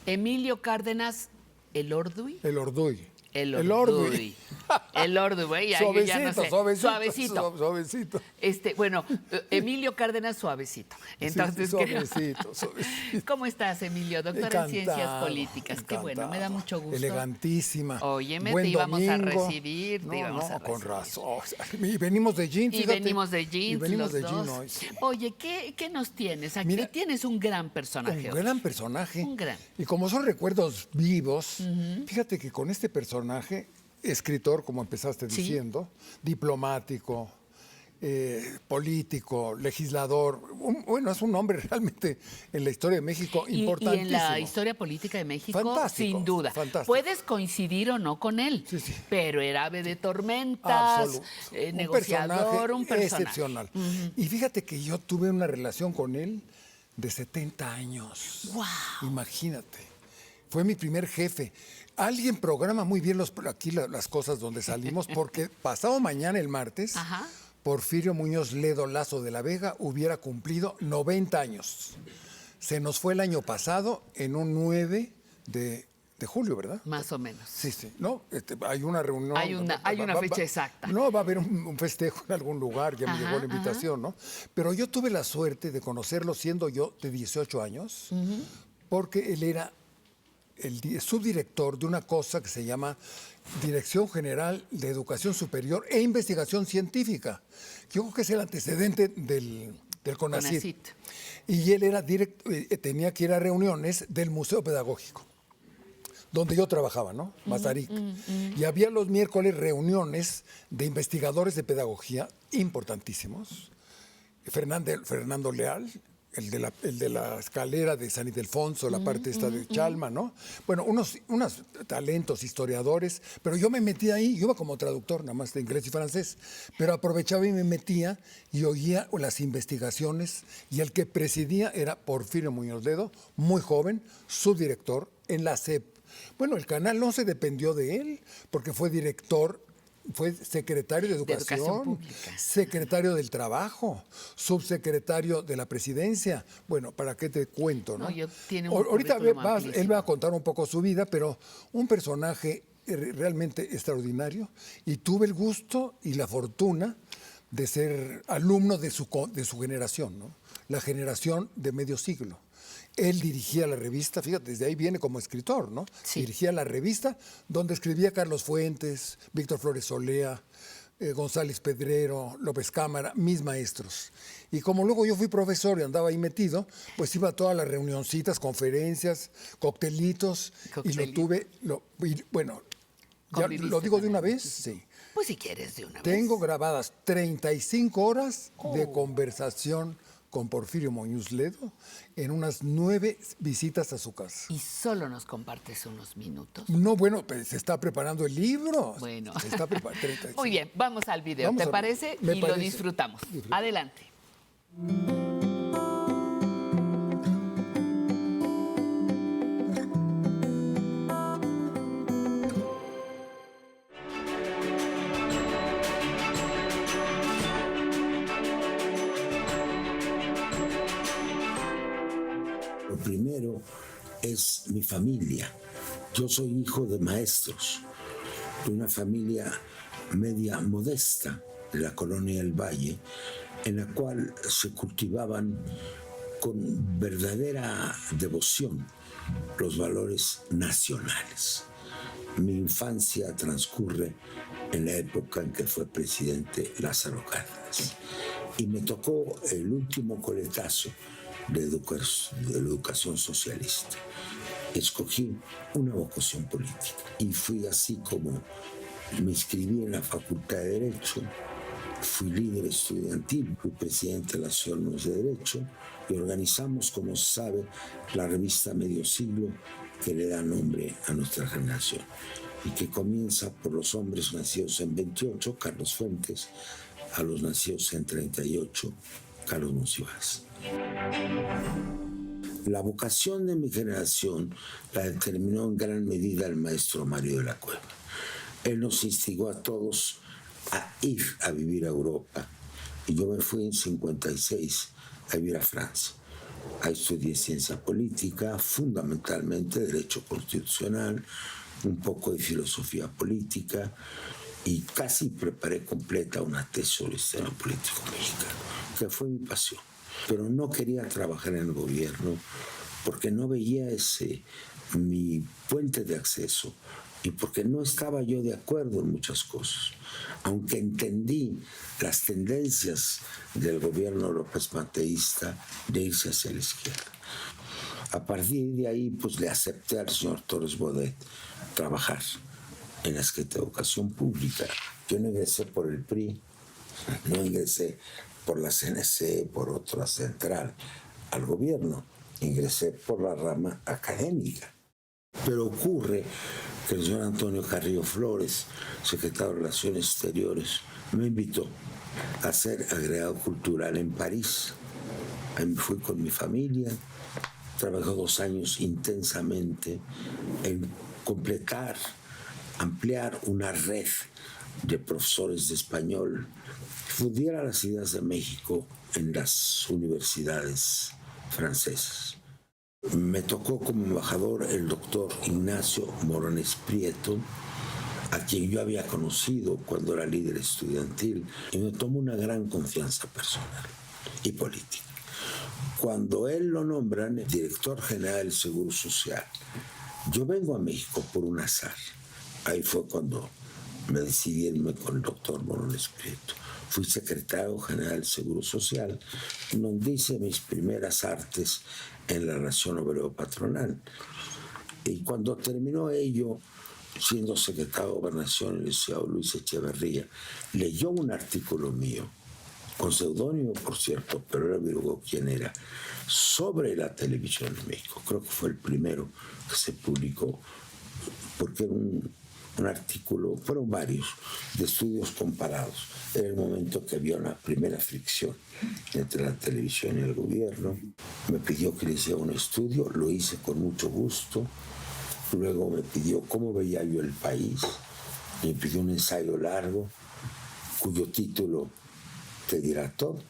Emilio Cárdenas, ¿el Orduy? El Orduy. El Orduy. El Orduy, güey. Yo ya no sé. Suavecito. Bueno, Emilio Cárdenas, suavecito. Entonces, sí, suavecito. ¿Cómo estás, Emilio? Doctor en Ciencias Políticas. Qué bueno, me da mucho gusto. Elegantísima. Óyeme, Buen te íbamos domingo. a recibir. Con razón. Y venimos de jeans, Y fíjate. venimos de jeans, Y venimos los de dos. jeans hoy, sí. Oye, ¿qué nos tienes? Aquí Mira, tienes un gran personaje. Un gran personaje. Un gran. Y como son recuerdos vivos, fíjate que con este personaje, escritor, como empezaste diciendo, diplomático, político, legislador, es un hombre realmente en la historia de México importantísimo. Y en la historia política de México, Fantástico, sin duda. fantástico. Puedes coincidir o no con él, Sí. pero era ave de tormentas, negociador, un personaje excepcional. Y fíjate que yo tuve una relación con él de 70 años. ¡Wow! Imagínate. Fue mi primer jefe. Alguien programa muy bien aquí las cosas donde salimos, porque pasado mañana, el martes, Porfirio Muñoz Ledo Lazo de la Vega hubiera cumplido 90 años. Se nos fue el año pasado en un 9 de julio, ¿verdad? Más o menos. Sí. No, hay una reunión. Hay una fecha exacta. No, va a haber un festejo en algún lugar, ya me llegó la invitación, ¿no? Pero yo tuve la suerte de conocerlo siendo yo de 18 años, porque él era el subdirector de una cosa que se llama Dirección General de Educación Superior e Investigación Científica, que yo creo que es el antecedente del CONACYT. Y él era tenía que ir a reuniones del Museo Pedagógico, donde yo trabajaba, ¿no? Mazarik. Y había los miércoles reuniones de investigadores de pedagogía importantísimos. Fernando Leal, el de la escalera de San Ildefonso, la parte esta de Chalma, ¿no? Bueno, unos talentos, historiadores, pero yo me metía ahí, yo iba como traductor, nada más de inglés y francés, pero aprovechaba y me metía y oía las investigaciones, y el que presidía era Porfirio Muñoz Ledo, muy joven, subdirector en la SEP. Bueno, el Canal 11 dependió de él, porque fue director, fue secretario de Educación Pública, secretario del Trabajo, subsecretario de la Presidencia. Bueno, ¿para qué te cuento, no? Ahorita él va a contar un poco su vida, pero un personaje realmente extraordinario, y tuve el gusto y la fortuna de ser alumno de su generación, ¿no? La generación de medio siglo. Él dirigía la revista, fíjate, desde ahí viene como escritor, ¿no? Sí. Dirigía la revista donde escribía Carlos Fuentes, Víctor Flores Solea, González Pedrero, López Cámara, mis maestros. Y como luego yo fui profesor y andaba ahí metido, pues iba a todas las reunioncitas, conferencias, coctelitos, y lo tuve, bueno, ya lo digo de una vez, sí. Pues si quieres de una vez. Tengo grabadas 35 horas de conversación con Porfirio Muñoz Ledo en unas 9 visitas a su casa. ¿Y solo nos compartes unos minutos? No, bueno, pues se está preparando el libro. Bueno. Se está preparando. Muy bien, vamos al video. ¿Te parece? Y lo disfrutamos. Adelante. Primero es mi familia. Yo soy hijo de maestros, de una familia media modesta de la colonia del Valle, en la cual se cultivaban con verdadera devoción los valores nacionales. Mi infancia transcurre en la época en que fue presidente Lázaro Cárdenas, y me tocó el último coletazo de la educación socialista. Escogí una vocación política y fui así como me inscribí en la Facultad de Derecho, fui líder estudiantil, fui presidente de la Asociación de Derecho y organizamos, como se sabe, la revista Medio Siglo, que le da nombre a nuestra generación y que comienza por los hombres nacidos en 28, Carlos Fuentes, a los nacidos en 38, Carlos Monsiváis. La vocación de mi generación la determinó en gran medida el maestro Mario de la Cueva. Él nos instigó a todos a ir a vivir a Europa, y yo me fui en 56 a vivir a Francia. Ahí estudié ciencia política, fundamentalmente derecho constitucional, un poco de filosofía política y casi preparé completa una tesis sobre el sistema político mexicano, que fue mi pasión. Pero no quería trabajar en el gobierno porque no veía ese mi puente de acceso y porque no estaba yo de acuerdo en muchas cosas. Aunque entendí las tendencias del gobierno López Mateísta de irse hacia la izquierda. A partir de ahí, pues le acepté al señor Torres Bodet trabajar en la Secretaría de Educación Pública. Yo no ingresé por el PRI, no ingresé por la CNC, por otra central al gobierno, ingresé por la rama académica. Pero ocurre que el señor Antonio Carrillo Flores, secretario de Relaciones Exteriores, me invitó a ser agregado cultural en París. Ahí me fui con mi familia, trabajé 2 años intensamente en completar, ampliar una red de profesores de español, difundiera las ideas de México en las universidades francesas. Me tocó como embajador el doctor Ignacio Morones Prieto, a quien yo había conocido cuando era líder estudiantil, y me tomó una gran confianza personal y política. Cuando él lo nombran director general del Seguro Social, yo vengo a México por un azar. Ahí fue cuando me decidí irme con el doctor Morones Prieto. Fui secretario general del Seguro Social, donde hice mis primeras artes en la relación obrero-patronal. Y cuando terminó ello, siendo secretario de Gobernación, el licenciado Luis Echeverría leyó un artículo mío, con seudónimo, por cierto, pero él averiguó quién era, sobre la televisión en México. Creo que fue el primero que se publicó, porque era un artículo, fueron varios, de estudios comparados. Era el momento que había una primera fricción entre la televisión y el gobierno. Me pidió que le hiciera un estudio, lo hice con mucho gusto. Luego me pidió cómo veía yo el país. Me pidió un ensayo largo, cuyo título te dirá todo.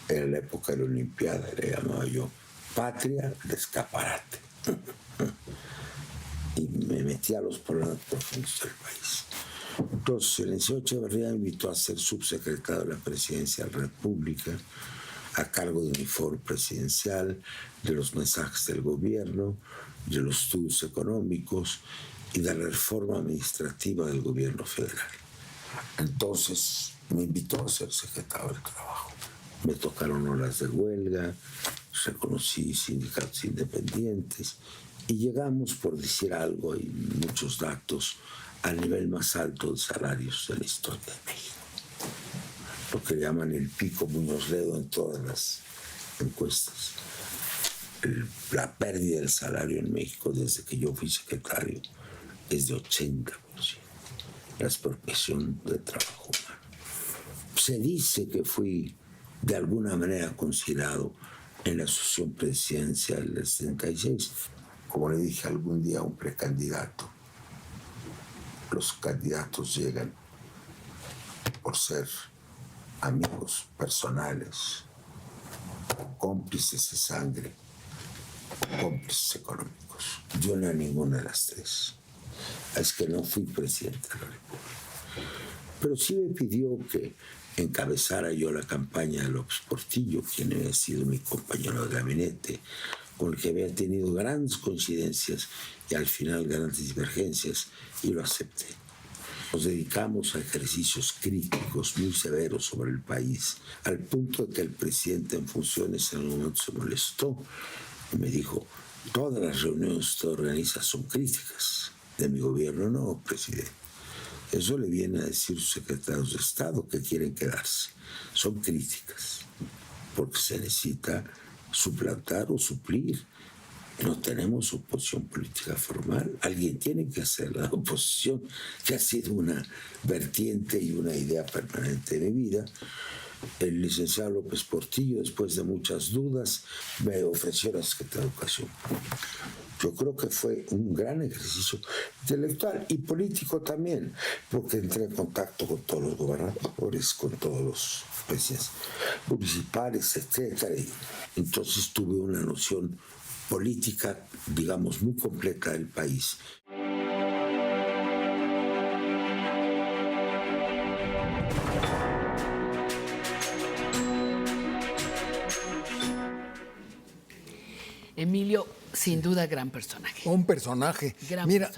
Era la época de la Olimpiada, le llamaba yo Patria de Escaparate. Y me metí a los problemas profundos del país. Entonces, el licenciado Echeverría me invitó a ser subsecretario de la Presidencia de la República, a cargo de un foro presidencial, de los mensajes del gobierno, de los estudios económicos y de la reforma administrativa del gobierno federal. Entonces, me invitó a ser secretario del Trabajo. Me tocaron horas de huelga, reconocí sindicatos independientes y llegamos, por decir algo, y muchos datos, al nivel más alto de salarios de la historia de México. Lo que llaman el pico Muñoz Ledo en todas las encuestas. La pérdida del salario en México desde que yo fui secretario es de 80%. La expropiación del trabajo humano. Se dice que fui de alguna manera considerado en la asociación presidencial del 76. Como le dije algún día a un precandidato, los candidatos llegan por ser amigos personales, cómplices de sangre, cómplices económicos. Yo no a ninguna de las tres. Es que no fui presidente de la República. Pero sí me pidió que encabezara yo la campaña de López Portillo, quien había sido mi compañero de gabinete, con el que había tenido grandes coincidencias y al final grandes divergencias, y lo acepté. Nos dedicamos a ejercicios críticos muy severos sobre el país, al punto de que el presidente en funciones en un momento se molestó y me dijo: todas las reuniones que usted organiza son críticas. De mi gobierno no, presidente. Eso le viene a decir sus secretarios de Estado que quieren quedarse. Son críticas, porque se necesita suplantar o suplir. No tenemos oposición política formal. Alguien tiene que hacer la oposición, que ha sido una vertiente y una idea permanente de mi vida. el licenciado López Portillo, después de muchas dudas, me ofreció la Secretaría de Educación. Yo creo que fue un gran ejercicio intelectual y político también, porque entré en contacto con todos los gobernadores, con todos los presidentes municipales, etcétera, y entonces tuve una noción política, digamos, muy completa del país. Emilio, sin duda, gran personaje. Un personaje. Mira,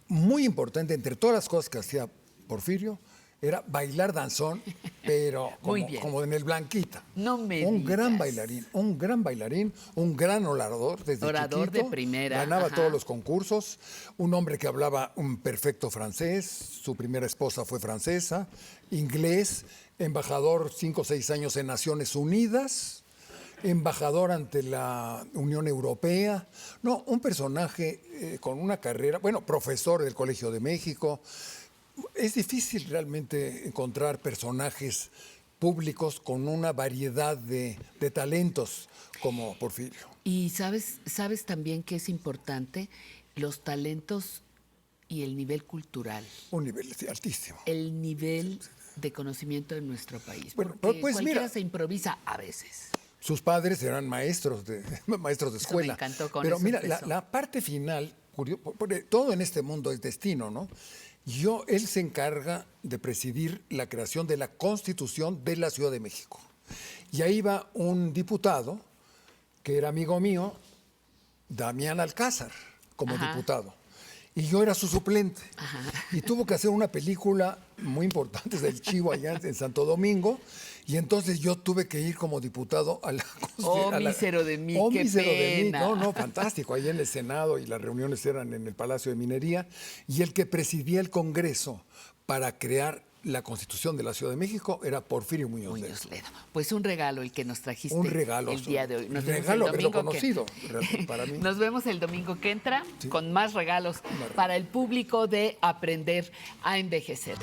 muy importante, entre todas las cosas que hacía Porfirio, era bailar danzón, pero como en el Blanquita. No me un digas. gran bailarín, un gran orador desde orador chiquito. De primera. Ganaba Ajá. todos los concursos. Un hombre que hablaba un perfecto francés. Su primera esposa fue francesa. Inglés. Embajador 5 o 6 años en Naciones Unidas. Embajador ante la Unión Europea. No, un personaje con una carrera, bueno, profesor del Colegio de México. Es difícil realmente encontrar personajes públicos con una variedad de talentos como Porfirio. Y sabes también que es importante los talentos y el nivel cultural. Un nivel altísimo. El nivel de conocimiento de nuestro país. Bueno, porque pues cualquiera mira, se improvisa a veces. Sus padres eran maestros de escuela. Me encantó con Pero eso mira, empezó. la parte final, porque todo en este mundo es destino, ¿no? Él se encarga de presidir la creación de la Constitución de la Ciudad de México. Y ahí va un diputado, que era amigo mío, Damián Alcázar, como diputado. Y yo era su suplente. Ajá. Y tuvo que hacer una película muy importante del Chivo allá en Santo Domingo. Y entonces yo tuve que ir como diputado a la... mísero de mí, qué mísero de mí. pena. No, fantástico. Ahí en el Senado y las reuniones eran en el Palacio de Minería. Y el que presidía el Congreso para crear la Constitución de la Ciudad de México era Porfirio Muñoz Ledo. Pues un regalo el que nos trajiste un regalo, el día de hoy. Nos regalo haberlo conocido para mí. Nos vemos el domingo que entra con más regalos para el público de Aprender a Envejecer.